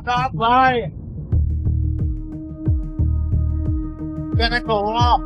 Stop lying. Gonna go off.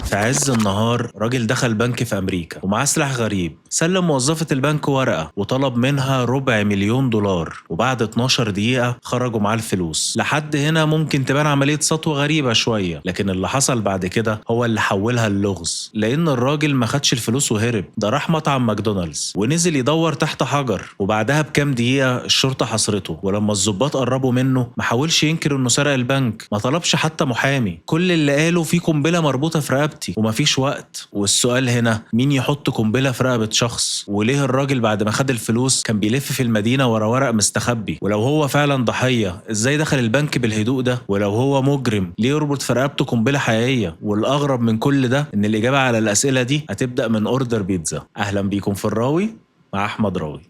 في عز النهار راجل دخل بنك في أمريكا ومعاه سلاح غريب. سلم موظفة البنك ورقة وطلب منها $250,000، وبعد 12 دقيقة خرجوا معاه الفلوس. لحد هنا ممكن تبان عملية سطوة غريبة شوية، لكن اللي حصل بعد كده هو اللي حولها اللغز. لأن الراجل ما خدش الفلوس وهرب، ده راح مطعم ماكدونالدز ونزل يدور تحت حجر، وبعدها بكام دقيقة الشرطة حصرته. ولما الضباط قربوا منه ما حاولش ينكر انه سرق البنك، ما طلبش حتى محامي. كل اللي قاله في قنبلة مربوطة في رقبتي ومفيش وقت. والسؤال هنا، مين يحط قنبلة في رقبة شخص؟ وليه الراجل بعد ما خد الفلوس كان بيلف في المدينة ورا ورق مستخبي؟ ولو هو فعلا ضحية ازاي دخل البنك بالهدوء ده؟ ولو هو مجرم ليه يربط في رقبته قنبلة حقيقية؟ والأغرب من كل ده ان الإجابة على الأسئلة دي هتبدأ من أوردر بيتزا. أهلا بيكم في الراوي مع أحمد راوي.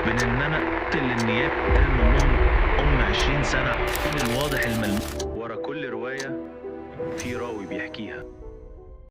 بين ان انا اقتل النيابة منهم 20 سنة، من الواضح الملموس ورا كل رواية في راوي بيحكيها.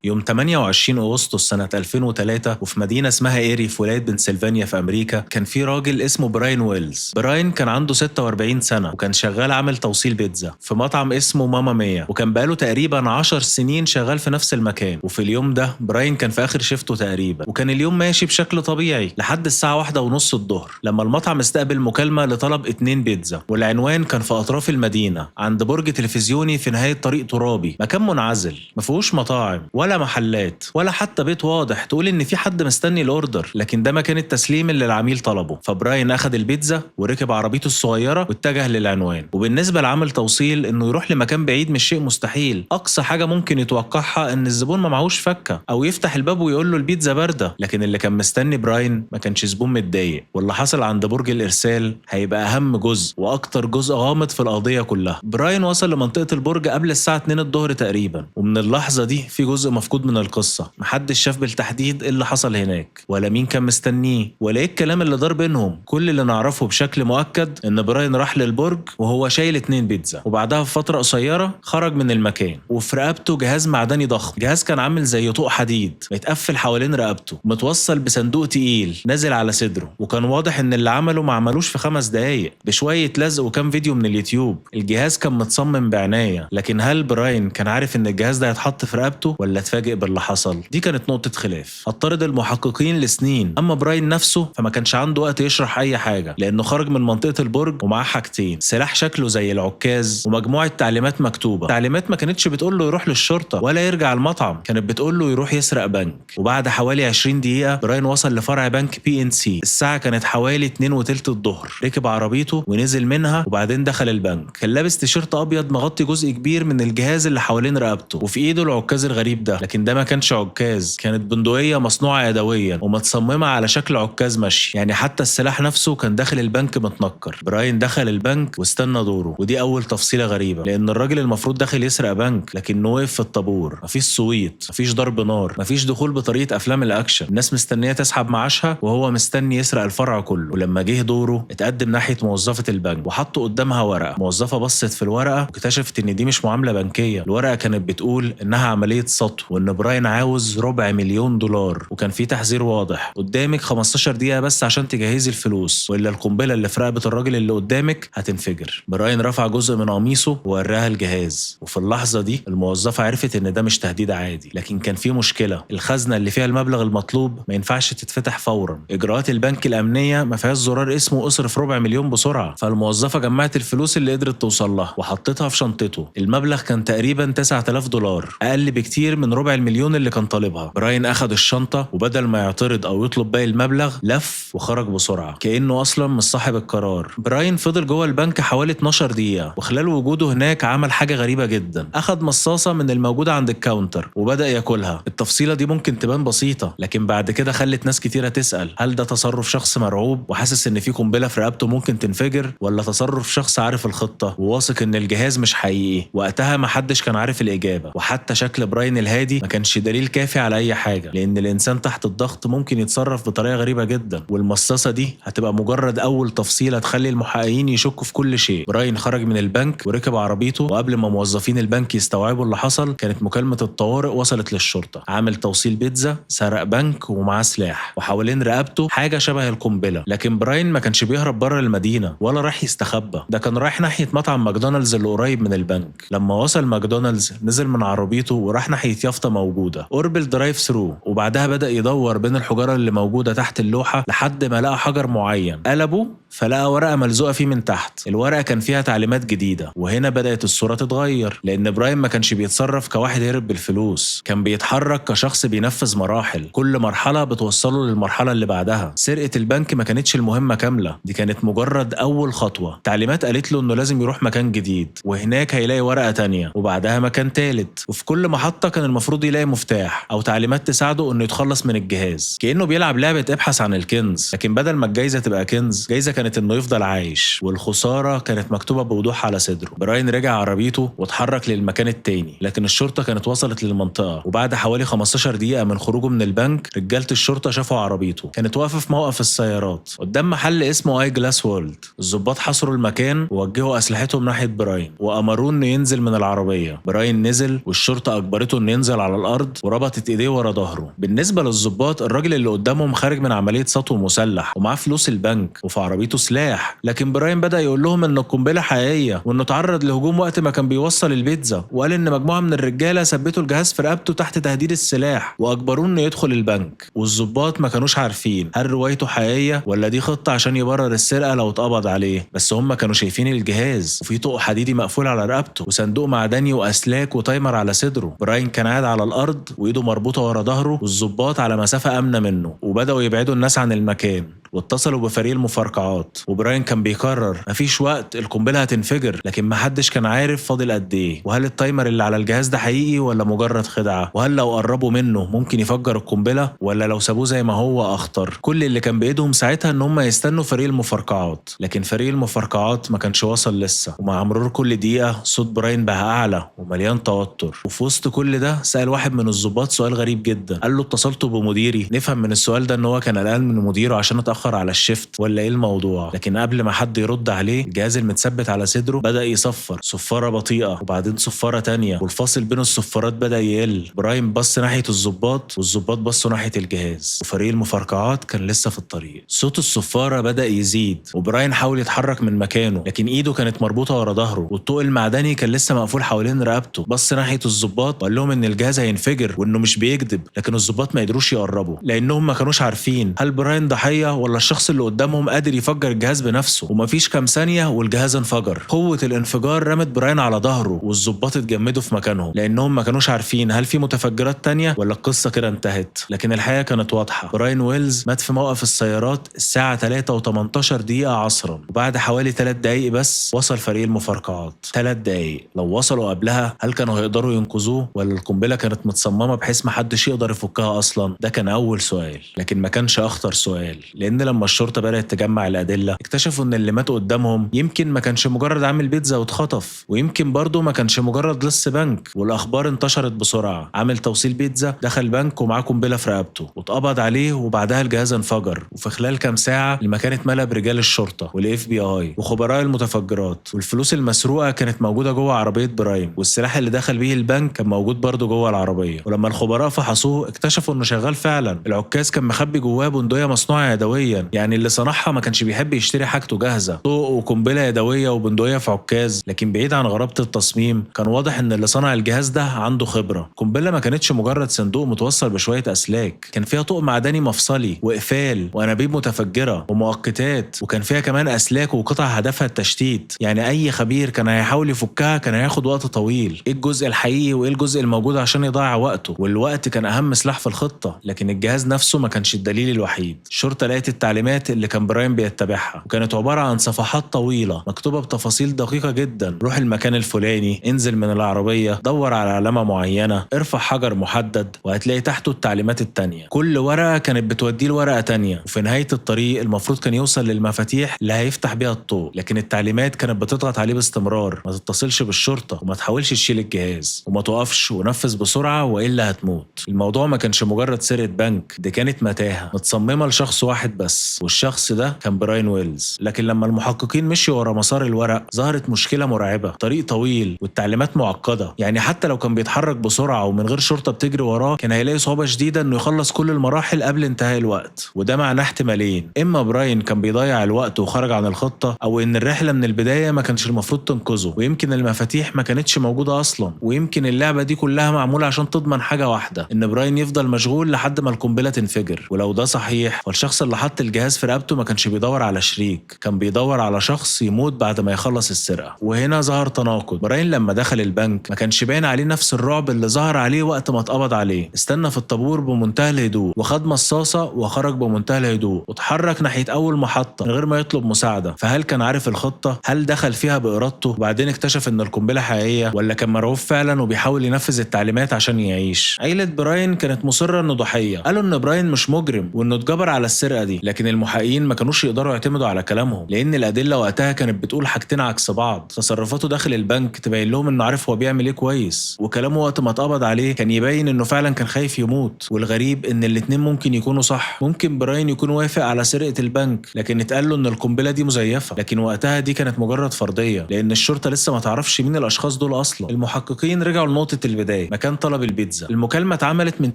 يوم 28 أغسطس سنة 2003 وفي مدينة اسمها إيري في ولاية بنسلفانيا في أمريكا، كان في راجل اسمه براين ويلز. براين كان عنده 46 سنة وكان شغال عامل توصيل بيتزا في مطعم اسمه ماما ميا، وكان بقاله تقريبا 10 سنين شغال في نفس المكان. وفي اليوم ده براين كان في آخر شيفته تقريبا، وكان اليوم ماشي بشكل طبيعي لحد الساعة 1:30 الظهر لما المطعم استقبل مكالمة لطلب 2 بيتزا. والعنوان كان في أطراف المدينة عند برج تلفزيوني في نهاية طريق ترابي، مكان منعزل مفيهوش مطاعم ولا محلات ولا حتى بيت واضح تقول ان في حد مستني الاوردر، لكن ده مكان التسليم اللي العميل طلبه. فبراين اخد البيتزا وركب عربيته الصغيره واتجه للعنوان. وبالنسبه لعامل توصيل انه يروح لمكان بعيد مش شيء مستحيل. اقصى حاجه ممكن يتوقعها ان الزبون ما معهوش فكه او يفتح الباب ويقول له البيتزا بارده، لكن اللي كان مستني براين ما كانش زبون متضايق. واللي حصل عند برج الارسال هيبقى اهم جزء واكتر جزء غامض في القضيه كلها. براين وصل لمنطقه البرج قبل الساعه 2 الظهر تقريبا، ومن اللحظه دي في جزء مفقود من القصة. محدش شاف بالتحديد ايه اللي حصل هناك ولا مين كان مستنيه ولا ايه الكلام اللي دار بينهم. كل اللي نعرفه بشكل مؤكد ان براين راح للبرج وهو شايل 2 بيتزا، وبعدها بفترة قصيرة خرج من المكان وفي رقبته جهاز معدني ضخم. جهاز كان عامل زي طوق حديد متقفل حوالين رقبته، متوصل بصندوق تقيل نازل على صدره. وكان واضح ان اللي عمله ما عملوش في 5 دقايق بشوية لزق وكام فيديو من اليوتيوب. الجهاز كان متصمم بعناية، لكن هل براين كان عارف ان الجهاز ده هيتحط في رقبته ولا اتفاجئ باللي حصل؟ دي كانت نقطة خلاف اضطرد المحققين لسنين. اما براين نفسه فما كانش عنده وقت يشرح اي حاجة، لانه خرج من منطقة البرج ومعاه حاجتين: سلاح شكله زي العكاز ومجموعة تعليمات مكتوبة. تعليمات ما كانتش بتقول له يروح للشرطة ولا يرجع المطعم، كانت بتقول له يروح يسرق بنك. وبعد حوالي 20 دقيقة براين وصل لفرع بنك PNC. الساعة كانت حوالي 2:03 الظهر. ركب عربيته ونزل منها وبعدين دخل البنك. كان لابس تيشيرت ابيض مغطي جزء كبير من الجهاز اللي حوالين رقبته، وفي ايده العكاز الغريب ده. لكن ده ما كانش عكاز، كانت بندقية مصنوعة يدويا ومتصممة على شكل عكاز مشي. يعني حتى السلاح نفسه كان داخل البنك متنكر. براين دخل البنك واستنى دوره، ودي أول تفصيلة غريبة، لأن الراجل المفروض داخل يسرق بنك لكنه وقف في الطابور. مفيش صويت، مفيش ضرب نار، مفيش دخول بطريقة أفلام الأكشن. الناس مستنية تسحب معاشها وهو مستني يسرق الفرع كله. ولما جه دوره اتقدم ناحية موظفة البنك وحطوا قدامها ورقة. موظفة بصت في الورقة واكتشفت إن دي مش معاملة بنكية. الورقة كانت بتقول إنها عملية سطو، وإن براين عاوز $250,000، وكان في تحذير واضح: قدامك 15 دقيقة بس عشان تجهزي الفلوس، وإلا القنبلة اللي في رقبة الراجل اللي قدامك هتنفجر. براين رفع جزء من قميصه ووراها الجهاز، وفي اللحظة دي الموظفة عرفت إن ده مش تهديد عادي، لكن كان في مشكلة. الخزنة اللي فيها المبلغ المطلوب ما ينفعش تتفتح فورا. إجراءات البنك الأمنية ما فيهاش زرار اسمه اصرف $250,000 بسرعة. فالموظفة جمعت الفلوس اللي قدرت توصل لها وحطتها في شنطته. المبلغ كان تقريبا $9,000، أقل بكتير من $250,000 اللي كان طالبها. براين أخد الشنطة وبدل ما يعترض أو يطلب باقي المبلغ لف وخرج بسرعة كأنه أصلا مش صاحب القرار. براين فضل جوه البنك حوالي 12 دقيقة، وخلال وجوده هناك عمل حاجة غريبة جدا: أخد مصاصة من الموجودة عند الكاونتر وبدأ ياكلها. التفصيلة دي ممكن تبان بسيطة، لكن بعد كده خلت ناس كتيرة تسأل: هل ده تصرف شخص مرعوب وحاسس إن في قنبلة في رقبته ممكن تنفجر، ولا تصرف شخص عارف الخطة وواثق إن الجهاز مش حقيقي؟ وقتها محدش كان عارف الإجابة، وحتى شكل براين الهادي العادي ما كانش دليل كافي على اي حاجه، لان الانسان تحت الضغط ممكن يتصرف بطريقه غريبه جدا، والمصاصه دي هتبقى مجرد اول تفصيله تخلي المحققين يشكوا في كل شيء. براين خرج من البنك وركب عربيته، وقبل ما موظفين البنك يستوعبوا اللي حصل كانت مكالمه الطوارئ وصلت للشرطه. عامل توصيل بيتزا، سرق بنك ومعاه سلاح، وحوالين رقبته حاجه شبه القنبله. لكن براين ما كانش بيهرب بره المدينه ولا راح يستخبى، ده كان رايح ناحيه مطعم ماكدونالدز اللي قريب من البنك. لما وصل ماكدونالدز نزل من عربيته وراح ناحيه يافطه موجوده قرب الدرايف ثرو، وبعدها بدا يدور بين الحجاره اللي موجوده تحت اللوحه لحد ما لقى حجر معين. قلبه فلقى ورقه ملزوقه فيه من تحت. الورقه كان فيها تعليمات جديده، وهنا بدات الصوره تتغير، لان براين ما كانش بيتصرف كواحد هرب بالفلوس، كان بيتحرك كشخص بينفذ مراحل، كل مرحله بتوصله للمرحله اللي بعدها. سرقه البنك ما كانتش المهمه كامله، دي كانت مجرد اول خطوه. تعليمات قالت له انه لازم يروح مكان جديد، وهناك هيلاقي ورقه تانية، وبعدها مكان تالت، وفي كل محطه كان المفروض يلاقي مفتاح او تعليمات تساعده انه يتخلص من الجهاز، كانه بيلعب لعبه ابحث عن الكنز. لكن بدل ما الجايزه تبقى كنز، جايزه كانت انه يفضل عايش، والخساره كانت مكتوبه بوضوح على صدره. براين رجع عربيته واتحرك للمكان التاني، لكن الشرطه كانت وصلت للمنطقه، وبعد حوالي 15 دقيقه من خروجه من البنك رجاله الشرطه شافوا عربيته كانت واقفه في موقف السيارات قدام محل اسمه اي جلاس وورلد. الضباط حصروا المكان ووجهوا اسلحتهم ناحيه براين وامروه انه ينزل من العربيه. براين نزل، والشرطه اجبرته انه ينزل على الارض وربطت ايديه ورا ظهره. بالنسبه للضباط، الراجل اللي قدامهم خارج من عمليه سطو مسلح ومعاه فلوس البنك وفي عربيته سلاح، لكن براين بدا يقول لهم ان القنبله حقيقيه وانه تعرض لهجوم وقت ما كان بيوصل البيتزا، وقال ان مجموعه من الرجاله ثبتوا الجهاز في رقبته تحت تهديد السلاح واجبروه انه يدخل البنك. والضباط ما كانوش عارفين هل روايته حقيقيه ولا دي خطه عشان يبرر السرقه لو اتقبض عليه، بس هم كانوا شايفين الجهاز وفي طوق حديدي مقفول على رقبته وصندوق معدني واسلاك وتايمر على صدره. براين كان قاعد على الارض وايده مربوطه ورا ظهره، والضباط على مسافه امنه منه، وبداوا يبعدوا الناس عن المكان واتصلوا بفريق المفرقعات. وبراين كان بيكرر مفيش وقت، القنبله هتنفجر، لكن محدش كان عارف فاضل قد ايه، وهل التايمر اللي على الجهاز ده حقيقي ولا مجرد خدعه، وهل لو قربوا منه ممكن يفجر القنبله ولا لو سابوه زي ما هو اخطر. كل اللي كان بايدهم ساعتها ان هم يستنوا فريق المفرقعات، لكن فريق المفرقعات ما كانش وصل لسه. ومع مرور كل دقيقه صوت براين بقى اعلى ومليان توتر، وفي وسط كل ده سأل واحد من الضباط سؤال غريب جدا. قال له اتصلتوا بمديري؟ نفهم من السؤال ده ان هو كان قلقان من مديره عشان اتاخر على الشيفت ولا ايه الموضوع. لكن قبل ما حد يرد عليه، الجهاز المتثبت على صدره بدأ يصفر، صفاره بطيئه وبعدين صفاره تانية، والفاصل بين الصفارات بدأ يقل. براين بص ناحيه الضباط والضباط بصوا ناحيه الجهاز، وفريق المفرقعات كان لسه في الطريق. صوت الصفاره بدأ يزيد، وبراين حاول يتحرك من مكانه لكن ايده كانت مربوطه ورا ظهره، والطوق المعدني كان لسه مقفول حوالين رقبته. بص ناحيه الضباط وقال لهم ان الجهاز هينفجر وانه مش بيكذب، لكن الضباط ما قدروش يقربوا لانهم ما كانوش عارفين هل براين ضحيه ولا الشخص اللي قدامهم قادر يفجر الجهاز بنفسه. ومفيش كام ثانيه والجهاز انفجر. قوه الانفجار رمت براين على ظهره، والضباط اتجمدوا في مكانهم لانهم ما كانوش عارفين هل في متفجرات تانية ولا القصه كده انتهت. لكن الحقيقه كانت واضحه، براين ويلز مات في موقف السيارات الساعه 3:18 دقيقه عصرا، وبعد حوالي 3 دقايق بس وصل فريق المفرقعات. 3 دقايق، لو وصلوا قبلها هل كانوا هيقدروا ينقذوه ولا القنبله كانت متصممه بحيث محدش يقدر يفكها اصلا؟ ده كان اول سؤال، لكن ما كانش اخطر سؤال، لان لما الشرطه بدات تجمع الادله اكتشفوا ان اللي مات قدامهم يمكن ما كانش مجرد عامل بيتزا واتخطف، ويمكن برضه ما كانش مجرد لص بنك. والاخبار انتشرت بسرعه، عامل توصيل بيتزا دخل بنك ومعاه قنبله في رقبته واتقبض عليه، وبعدها الجهاز انفجر. وفي خلال كام ساعه المكان اتملى برجال الشرطه والاف بي اي وخبراء المتفجرات، والفلوس المسروقه كانت موجوده جوه عربيه براين، والسلاح اللي دخل بيه البنك كان موجود برضه جوه العربيه. ولما الخبراء فحصوه اكتشفوا انه شغال فعلا. العكاز كان مخبي جواه بندقيه مصنوعه يدويا، يعني اللي صنعها ما كانش بيحب يشتري حاجته جاهزه. طوق وقنبله يدويه وبندقيه في عكاز، لكن بعيد عن غرابه التصميم كان واضح ان اللي صنع الجهاز ده عنده خبره. القنبله ما كانتش مجرد صندوق متوصل بشويه اسلاك، كان فيها طوق معدني مفصلي واقفال وانابيب متفجره ومؤقتات، وكان فيها كمان اسلاك وقطع هدفها التشتيت. يعني اي خبير كان هيحاول يفكها كان هياخد وقت طويل. ايه الجزء الحقيقي وايه الجزء الموجود عشان يضيع وقته؟ والوقت كان اهم سلاح في الخطه، لكن الجهاز نفسه ما كانش الدليل الوحيد. الشرطه لقت التعليمات اللي كان براين بيتبعها، وكانت عبارة عن صفحات طويلة مكتوبة بتفاصيل دقيقة جدا. روح المكان الفلاني، انزل من العربية، دور على علامة معينة، ارفع حجر محدد، وهتلاقي تحته التعليمات التانية. كل ورقة كانت بتوديه لورقة تانية، وفي نهاية الطريق المفروض كان يوصل للمفاتيح اللي هيفتح بيها الطوق. لكن التعليمات كانت بتضغط عليه باستمرار: ما تتصلش بالشرطة، وما تحاولش تشيل الجهاز، وما توقفش، ونفذ بسرعة وإلا هتموت. الموضوع ما كانش مجرد سرقة بنك، دي كانت متاهة متصممة لشخص واحد بس، والشخص ده كان براين ويلز. لكن لما المحققين مشيوا ورا مسار الورق ظهرت مشكلة مرعبة: طريق طويل والتعليمات معقدة. يعني حتى لو كان بيتحرك بسرعة ومن غير شرطة بتجري وراه كان هيلاقي صعوبة شديدة انه يخلص كل المراحل قبل انتهاء الوقت. وده معناه احتمالين: اما براين كان بيضيع الوقت وخرج عن الخطة، او ان الرحلة من البداية ما كانش المفروض تنقذه، ويمكن المفاتيح ما كانتش موجودة اصلا، ويمكن اللعبة دي كلها معمولة عشان تضمن حاجة واحدة: ان براين يفضل مشغول لحد ما القنبلة تنفجر. ولو ده صحيح فالشخص اللي حط الجهاز في رقبته ما كانش بيدور على شريك، كان بيدور على شخص يموت بعد ما يخلص السرقة. وهنا ظهر تناقض: براين لما دخل البنك ما كانش باين عليه نفس الرعب اللي ظهر عليه وقت ما اتقبض عليه. استنى في الطابور بمنتهى الهدوء، وخد مصاصة وخرج بمنتهى الهدوء، واتحرك ناحية أول محطة من غير ما يطلب مساعدة. فهل كان عارف الخطة؟ هل دخل فيها بإرادته وبعدين اكتشف إن القنبلة حقيقية، ولا كان مرعوب فعلا وبيحاول ينفذ التعليمات عشان يعيش؟ عيلة براين كانت مصرة إنه ضحية، قالوا إن براين مش مجرم وإنه اتجبر على السرقة دي. لكن المحققين ما كانوش يقدروا يعتمدوا على كلامهم، لأن الأدلة وقتها كانت بتقول حاجتين عكس بعض. تصرفاته داخل البنك تبين لهم إنه عارف هو بيعمل إيه كويس، وكلامه وقت ما اتقبض عليه كان يبين إنه فعلا كان خايف يموت. والغريب إن الاتنين ممكن يكونوا صح. ممكن براين يكون وافق على سرقة البنك لكن اتقال له إن القنبلة دي مزيفة، لكن وقتها دي كانت مجرد فرضية لأن الشرطة لسه ما تعرفش مين الأشخاص دول أصلا. المحققين رجعوا لنقطة البداية: مكان طلب البيتزا. المكالمة اتعملت من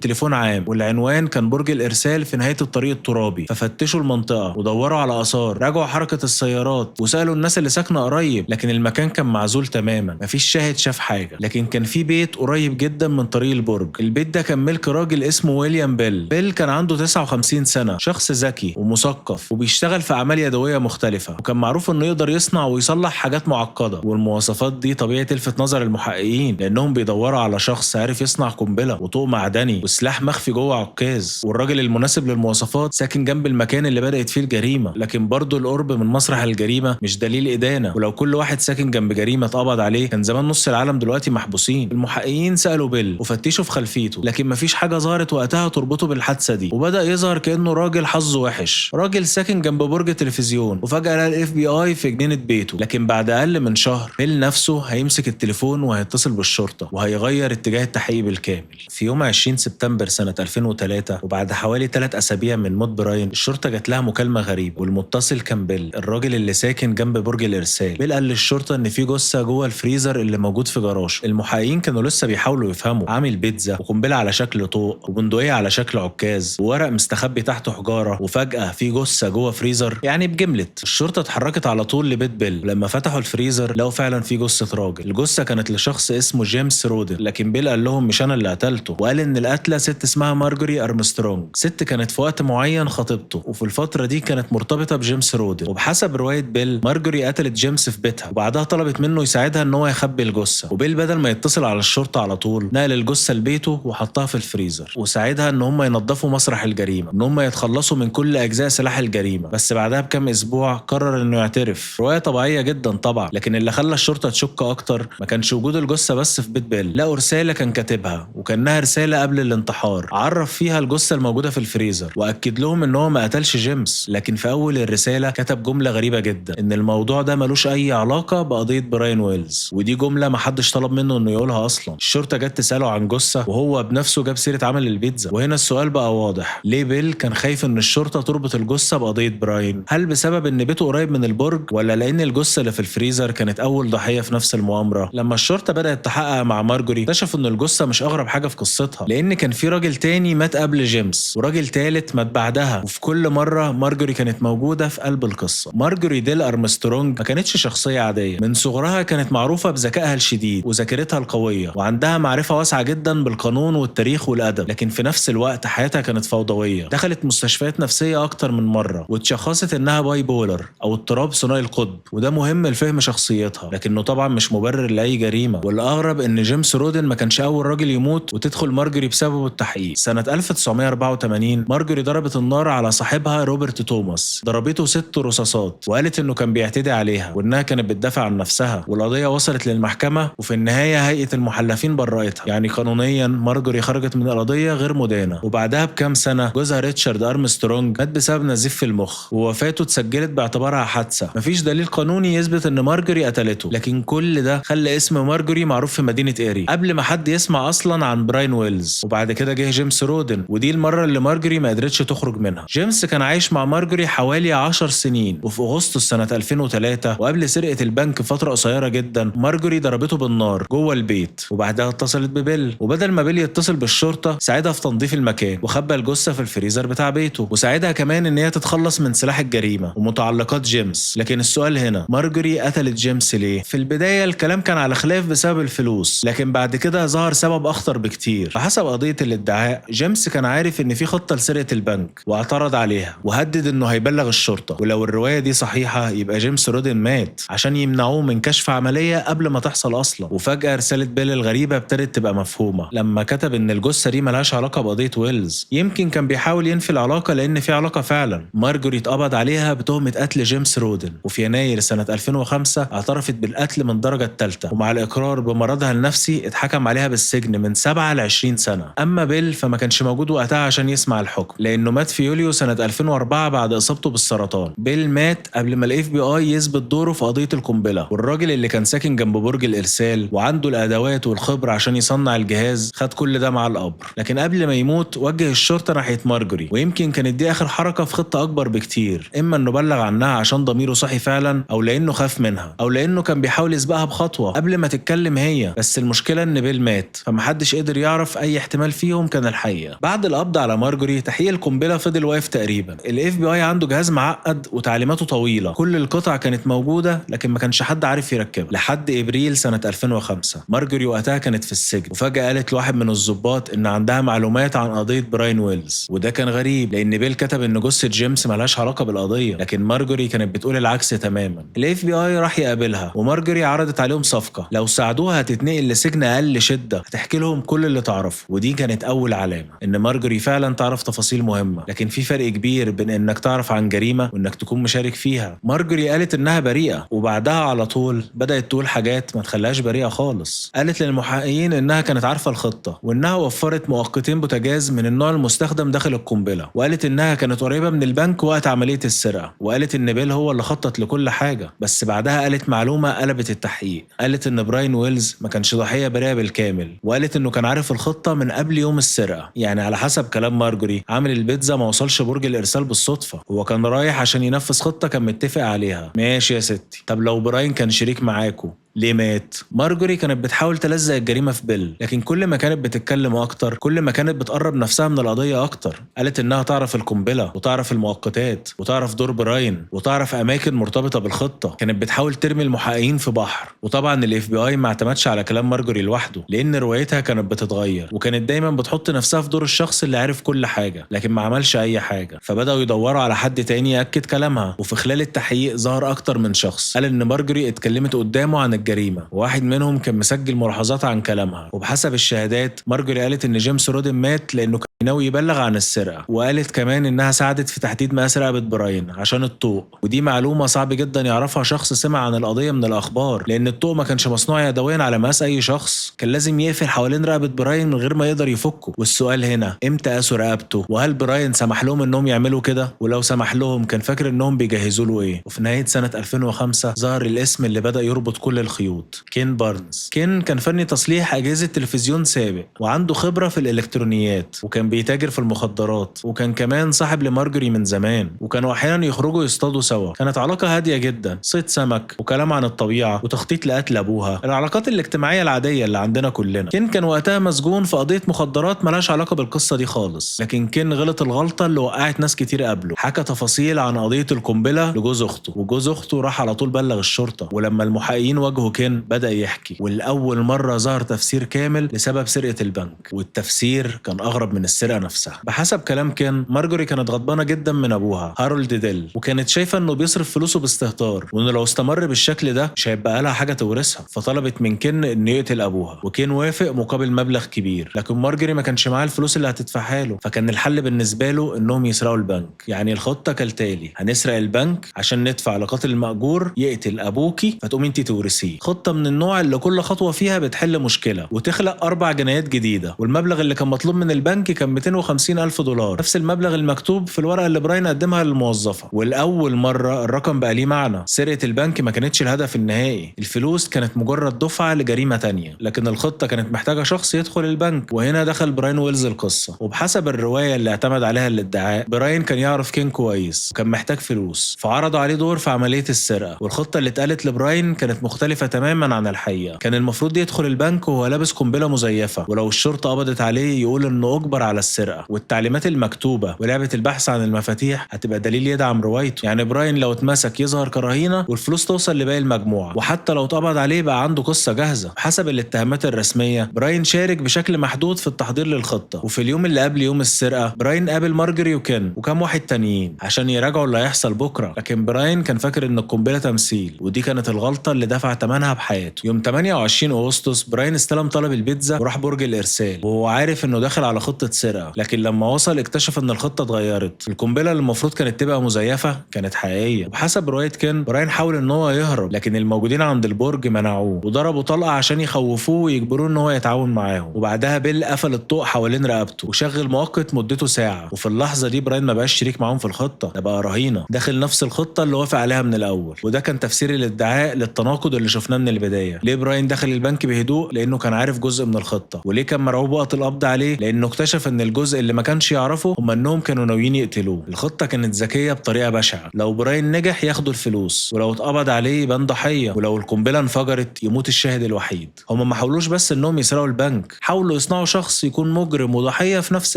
تليفون عام، والعنوان كان برج الإرسال في نهاية الطريق الترابي. ففتشوا المنطقة ودوروا على آثار، راجعوا حركة السيارات، وسألوا الناس اللي ساكنة قريب. لكن المكان كان معزول تماما، مفيش شاهد شاف حاجة. لكن كان في بيت قريب جدا من طريق البرج. البيت ده كان ملك راجل اسمه ويليام بيل. بيل كان عنده 59 سنة، شخص ذكي ومثقف وبيشتغل في أعمال يدوية مختلفة، وكان معروف إنه يقدر يصنع ويصلح حاجات معقدة. والمواصفات دي طبيعي تلفت نظر المحققين، لأنهم بيدوروا على شخص عارف يصنع قنبلة وطوق معدني وسلاح مخفي جوه عكاز. والراجل المناسب للمواصفات ساكن جنب المكان اللي بدأت فيه الجريمة. لكن برضه القرب من مسرح الجريمة مش دليل إدانة، ولو كل واحد ساكن جنب جريمة اتقبض عليه كان زمان نص العالم دلوقتي محبوسين. المحققين سألوا بيل وفتشوا في خلفيته، لكن مفيش حاجة ظهرت وقتها تربطه بالحادثة دي. وبدأ يظهر كأنه راجل حظه وحش، راجل ساكن جنب برج تلفزيون، وفجأة لقى الاف بي اي في جنينة بيته. لكن بعد أقل من شهر بيل نفسه هيمسك التليفون وهيتصل بالشرطة، وهيغير اتجاه التحقيق بالكامل. في يوم 20 سبتمبر سنة 2003، وبعد حوالي 3 أسابيع من موت براين، الشرطة جات لها مكالمة غريبة، والمتصل كان بيل، الراجل اللي ساكن جنب برج الإرسال. بيل قال للشرطة إن في جثة جوه الفريزر اللي موجود في جراج. المحققين كانوا لسه بيحاولوا يفهموا: عامل بيتزا، وقنبلة على شكل طوق، وبندقية على شكل عكاز، وورق مستخبي تحته حجارة، وفجأة في جثة جوه فريزر. يعني بجملت الشرطة اتحركت على طول لبيت بيل. لما فتحوا الفريزر لقوا فعلا في جثة راجل. الجثة كانت لشخص اسمه جيمس رودن، لكن بيل قال لهم مش أنا اللي قتلته، وقال إن القتلة ست اسمها مارجوري أرمسترونج، ست كانت في وقت معين خطيبته، وفي الفترة دي كانت مرتبطة بجيمس رودن. وبحسب رواية بيل مارجوري قتلت جيمس في بيتها، وبعدها طلبت منه يساعدها إن هو يخبي الجثة. وبيل بدل ما يتصل على الشرطة على طول نقل الجثة لبيته وحطها في الفريزر، وساعدها إن هم ينظفوا مسرح الجريمة، إن هم يتخلصوا من كل أجزاء سلاح الجريمة. بس بعدها بكام أسبوع قرر إنه يعترف. رواية طبيعية جدا طبعا، لكن اللي خلى الشرطة تشك أكتر ما كانش وجود الجثة بس في بيت بيل، لقوا رسالة كان كاتبها، وكانها رسالة قبل الانتحار، عرف فيها الجثة الموجودة في الفريزر، وأكد لهم إن هو ما قتلش جيمس. لكن في أول الرسالة كتب جملة غريبة جدا: إن الموضوع ده ملوش أي علاقة بقضية براين ويلز. ودي جملة محدش طلب منه إنه يقولها أصلا. الشرطة جت تسأله عن جثة وهو بنفسه جاب سيرة عمل البيتزا. وهنا السؤال بقى واضح: ليه بيل كان خايف إن الشرطة تربط الجثة بقضية براين؟ هل بسبب إن بيته قريب من البرج، ولا لأن الجثة اللي في الفريزر كانت أول ضحية في نفس المؤامرة؟ لما الشرطة بدأت تحقق مع مارجوري اكتشفوا إن الجثة مش أغرب حاجة في قصتها، لأن كان في راجل تاني مات قبل جيمس، وراجل تالت مات بعدها، وفي كل مرة مارجوري كانت موجودة في قلب القصة. مارجوري ديل أرمسترونج ما كانتش شخصية عادية. من صغرها كانت معروفة بذكائها الشديد وذاكرتها القوية، وعندها معرفة واسعة جدا بالقانون والتاريخ والأدب. لكن في نفس الوقت حياتها كانت فوضوية. دخلت مستشفيات نفسية أكتر من مرة، واتشخصت إنها باي بولر أو اضطراب ثنائي القطب، وده مهم لفهم شخصيتها، لكنه طبعا مش مبرر لأي جريمة. والأغرب إن جيمس رودن ما كانش أول راجل يموت وتدخل مارجوري بسببه التحقيق. سنة 1984 مارجوري ضربت النار على صاحبها صاحبها روبرت توماس ضربته 6 رصاصات، وقالت انه كان بيعتدي عليها وانها كانت بتدافع عن نفسها، والقضيه وصلت للمحكمه وفي النهايه هيئه المحلفين برأتها. يعني قانونيا مارجوري خرجت من القضيه غير مدانه. وبعدها بكام سنه جوزها ريتشارد ارمسترونج مات بسبب نزيف في المخ، ووفاته اتسجلت باعتبارها حادثه. مفيش دليل قانوني يثبت ان مارجوري قتلته، لكن كل ده خلى اسم مارجوري معروف في مدينه ايري قبل ما حد يسمع اصلا عن براين ويلز. وبعد كده جه جيمس رودن، ودي المره اللي مارجوري ما قدرتش تخرج منها. جيمس كان عايش مع مارجوري حوالي 10 سنين، وفي اغسطس سنه 2003 وقبل سرقه البنك فتره قصيره جدا مارجوري ضربته بالنار جوه البيت، وبعدها اتصلت ببيل، وبدل ما بيل يتصل بالشرطه ساعدها في تنظيف المكان وخبى الجثه في الفريزر بتاع بيته، وساعدها كمان ان هي تتخلص من سلاح الجريمه ومتعلقات جيمس. لكن السؤال هنا، مارجوري قتلت جيمس ليه؟ في البدايه الكلام كان على خلاف بسبب الفلوس، لكن بعد كده ظهر سبب اخطر بكتير. فحسب قضيه الادعاء جيمس كان عارف ان في خطه لسرقه البنك واعترض عليها وهدد انه هيبلغ الشرطه، ولو الروايه دي صحيحه يبقى جيمس رودن مات عشان يمنعوه من كشف عمليه قبل ما تحصل اصلا. وفجاه رساله بيل الغريبه ابتدت تبقى مفهومه لما كتب ان الجثه دي ملهاش علاقه بقضيه ويلز. يمكن كان بيحاول ينفي العلاقه لان في علاقه فعلا. مارجوري اتقبض عليها بتهمه قتل جيمس رودن، وفي يناير سنه 2005 اعترفت بالقتل من الدرجه الثالثه، ومع الاقرار بمرضها النفسي اتحكم عليها بالسجن من 7 ل 20 سنه. اما بيل فما كانش موجود وقتها عشان يسمع الحكم لانه مات في يوليو سنه 2004 بعد اصابته بالسرطان. بيل مات قبل ما الاف بي اي يثبت دوره في قضيه القنبله، والراجل اللي كان ساكن جنب برج الارسال وعنده الادوات والخبره عشان يصنع الجهاز خد كل ده مع القبر. لكن قبل ما يموت وجه الشرطه ناحيه مارجوري، ويمكن كانت دي اخر حركه في خطه اكبر بكتير، اما انه بلغ عنها عشان ضميره صحي فعلا، او لانه خاف منها، او لانه كان بيحاول يسبقها بخطوه قبل ما تتكلم هي. بس المشكله ان بيل مات، فمحدش قدر يعرف اي احتمال فيهم كان الحقيقه. بعد القبض على مارجوري تحقيق القنبله فضل واقف تقريبا. الاف بي اي عنده جهاز معقد وتعليماته طويله، كل القطع كانت موجوده لكن ما كانش حد عارف يركبها لحد ابريل سنه 2005. مارجوري وقتها كانت في السجن، وفجاه قالت لواحد من الضباط ان عندها معلومات عن قضيه براين ويلز، وده كان غريب لان بيل كتب ان جثه جيمس ملهاش علاقه بالقضيه، لكن مارجوري كانت بتقول العكس تماما. الاف بي اي راح يقابلها، ومارجوري عرضت عليهم صفقه، لو ساعدوها هتتنقل لسجن اقل شده، هتحكي لهم كل اللي تعرفه. ودي كانت اول علامه ان مارجوري فعلا تعرف تفاصيل مهمه. لكن في فرق كبير بين انك تعرف عن جريمه وانك تكون مشارك فيها. مارجوري قالت انها بريئه، وبعدها على طول بدات تقول حاجات ما تخليهاش بريئه خالص. قالت للمحققين انها كانت عارفه الخطه، وانها وفرت مؤقتين بوتاجاز من النوع المستخدم داخل القنبله، وقالت انها كانت قريبه من البنك وقت عمليه السرقه، وقالت ان بيل هو اللي خطط لكل حاجه. بس بعدها قالت معلومه قلبت التحقيق، قالت ان براين ويلز ما كانش ضحيه بريئه بالكامل، وقالت انه كان عارف الخطه من قبل يوم السرقه. يعني على حسب كلام مارجوري عامل البيتزا ما وصلش برج الارسال بالصدفه، هو كان رايح عشان ينفذ خطه كان متفق عليها. ماشي يا ستي، طب لو براين كان شريك معاكو ليه مات؟ مارجوري كانت بتحاول تلزق الجريمه في بيل، لكن كل ما كانت بتتكلم اكتر كل ما كانت بتقرب نفسها من القضيه اكتر. قالت انها تعرف القنبله وتعرف المؤقتات وتعرف دور براين وتعرف اماكن مرتبطه بالخطه. كانت بتحاول ترمي المحققين في بحر. وطبعا الاف بي اي ما اعتمدش على كلام مارجوري لوحده، لان روايتها كانت بتتغير، وكانت دايما بتحط نفسها في دور الشخص اللي عارف كل حاجه لكن ما عملش اي حاجه. فبداوا يدوروا على حد تاني ياكد كلامها، وفي خلال التحقيق ظهر اكتر من شخص قال ان مارجوري اتكلمت قدامه عن الجريمه، وواحد منهم كان مسجل ملاحظات عن كلامها. وبحسب الشهادات مارجوري قالت ان جيمس رودن مات لانه كان ناوي يبلغ عن السرقه، وقالت كمان انها ساعدت في تحديد مقاس رقبه براين عشان الطوق، ودي معلومه صعب جدا يعرفها شخص سمع عن القضيه من الاخبار، لان الطوق ما كانش مصنوع يدويا على مقاس اي شخص، كان لازم يقفل حوالين رقبه براين من غير ما يقدر يفكه. والسؤال هنا، امتى قاسوا رقبته؟ وهل براين سمح لهم انهم يعملوا كده؟ ولو سمح لهم كان فاكر انهم بيجهزوا له ايه؟ وفي نهايه سنه 2005 ظهر الاسم اللي بدا يربط كل الخيوط، كين بارنز. كين كان فني تصليح اجهزه تلفزيون سابق، وعنده خبره في الالكترونيات، وكان بيتاجر في المخدرات، وكان كمان صاحب لمارجوري من زمان، وكانوا احيانا يخرجوا يصطادوا سوا. كانت علاقه هاديه جدا، صيد سمك وكلام عن الطبيعه وتخطيط لقتل ابوها، العلاقات الاجتماعيه العاديه اللي عندنا كلنا. كين كان وقتها مسجون في قضيه مخدرات ملهاش علاقه بالقصه دي خالص، لكن كين غلط الغلطه اللي وقعت ناس كتير قبله. حكى تفاصيل عن قضيه القنبله لجوز اخته، وجوز اخته راح على طول بلغ الشرطه، ولما المحققين واجهوا وجهه كين بدأ يحكي، والأول مرة ظهر تفسير كامل لسبب سرقة البنك، والتفسير كان أغرب من السرقة نفسها. بحسب كلام كين، مارجوري كانت غضبانة جدا من أبوها هارولد ديل، وكانت شايفة إنه بيصرف فلوسه باستهتار، وإنه لو استمر بالشكل ده مش هيبقى لها حاجة تورثها. فطلبت من كين إنه يقتل أبوها، وكين وافق مقابل مبلغ كبير، لكن مارجوري ما كانش معاه الفلوس اللي هتدفعها له. فكان الحل بالنسبة له إنهم يسرقوا البنك. يعني الخطة كالتالي: هنسرق البنك عشان ندفع لقاتل المأجور يقتل أبوكي فتقوم انت تورثيه. خطة من النوع اللي كل خطوة فيها بتحل مشكلة وتخلق 4 جنايات جديدة. والمبلغ اللي كان مطلوب من البنك كان 250 ألف دولار، نفس المبلغ المكتوب في الورقة اللي براين قدمها للموظفة. والأول مرة الرقم بقى ليه معنى. سرقة البنك ما كانتش الهدف النهائي، الفلوس كانت مجرد دفعة لجريمة تانية، لكن الخطة كانت محتاجة شخص يدخل البنك. وهنا دخل براين ويلز القصة. وبحسب الرواية اللي اعتمد عليها الادعاء، براين كان يعرف كين كويس وكان محتاج فلوس، فعرضوا عليه دور في عملية السرقة. والخطة اللي اتقالت لبراين كانت مختلفة تماما عن الحقيقة. كان المفروض يدخل البنك وهو لابس قنبلة مزيفة، ولو الشرطة قبضت عليه يقول انه اجبر على السرقة. والتعليمات المكتوبة ولعبة البحث عن المفاتيح هتبقى دليل يدعم روايته. يعني براين لو اتمسك يظهر كرهينة والفلوس توصل لباقي المجموعة، وحتى لو اتقبض عليه بقى عنده قصة جاهزة. حسب الاتهامات الرسمية، براين شارك بشكل محدود في التحضير للخطة. وفي اليوم اللي قبل يوم السرقة، براين قابل مارجوري وكين وكام واحد تانيين عشان يراجعوا اللي هيحصل بكرة. لكن براين كان فاكر ان القنبلة تمثيل، ودي كانت الغلطة اللي دفع ثمنها بحياته. يوم 28 أغسطس براين استلم طلب البيتزا وراح برج الإرسال، وهو عارف انه داخل على خطة سرقة. لكن لما وصل اكتشف ان الخطة اتغيرت. القنبلة اللي المفروض كانت تبقى مزيفة كانت حقيقية. وبحسب رواية كين، براين حاول ان هو يهرب، لكن الموجودين عند البرج منعوه وضربوا طلقة عشان يخوفوه ويجبروه ان هو يتعاون معاهم. وبعدها بيل قفل الطوق حوالين رقبته وشغل مؤقت مدته ساعة. وفي اللحظة دي براين ما بقاش شريك معاهم في الخطة، ده بقى رهينة داخل نفس الخطة اللي وافق عليها من الأول. وده كان تفسير الادعاء للتناقض اللي شفناه من البداية. ليه براين دخل البنك بهدوء؟ لأنه كان عارف جزء من الخطة. وليه كان مرعوب وقت القبض عليه؟ لأنه اكتشف ان الجزء اللي ما كانش يعرفه هم انهم كانوا ناويين يقتلوه. الخطة كانت ذكية بطريقة بشعة. لو براين نجح ياخدوا الفلوس، ولو اتقبض عليه يبان ضحية، ولو القنبلة انفجرت يموت الشاهد الوحيد. هم ما حاولوش بس انهم يسرقوا البنك، حاولوا يصنعوا شخص يكون مجرم وضحية في نفس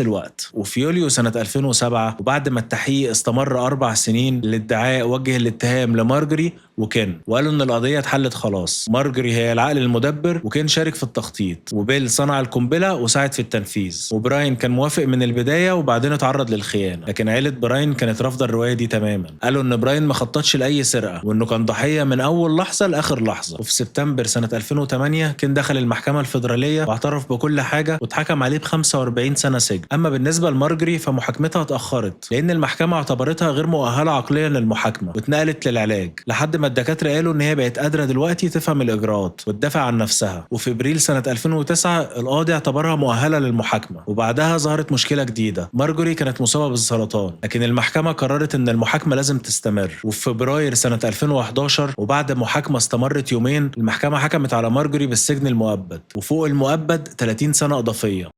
الوقت. وفي يوليو سنة 2007، وبعد ما التحقيق استمر 4 سنين، الادعاء وجه الاتهام لمارجوري وكين، وقالوا ان القضية اتحلت خلاص. مارجوري هي العقل المدبر، وكين شارك في التخطيط، وبيل صنع القنبلة وساعد في التنفيذ، وبراين كان موافق من البداية وبعدين اتعرض للخيانة. لكن عيلة براين كانت رافضة الرواية دي تماما. قالوا ان براين ما خططش لأي سرقة، وانه كان ضحية من اول لحظة لاخر لحظة. وفي سبتمبر سنة 2008 كين دخل المحكمة الفيدرالية واعترف بكل حاجة، واتحكم عليه ب 45 سنة سجن. اما بالنسبة لمارجوري فمحاكمتها اتأخرت لان المحكمة اعتبرتها غير مؤهلة عقليا للمحاكمة، واتنقلت للعلاج لحد ما الدكاترة قالوا ان هي بقت قادرة دلوقتي تفهم الاجراءات وتدافع عن نفسها. وفي ابريل سنة 2009 القاضي اعتبرها مؤهلة للمحاكمة. وبعدها ظهرت مشكلة جديدة: مارجوري كانت مصابة بالسرطان، لكن المحكمة قررت ان المحاكمة لازم تستمر. وفي فبراير سنة 2011، وبعد محاكمة استمرت يومين، المحكمة حكمت على مارجوري بالسجن المؤبد، وفوق المؤبد 30 سنة إضافية.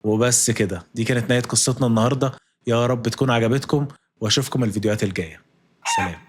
وبس كده، دي كانت نهاية قصتنا النهاردة. يا رب تكون عجبتكم، واشوفكم الفيديوهات الجاية. سلام.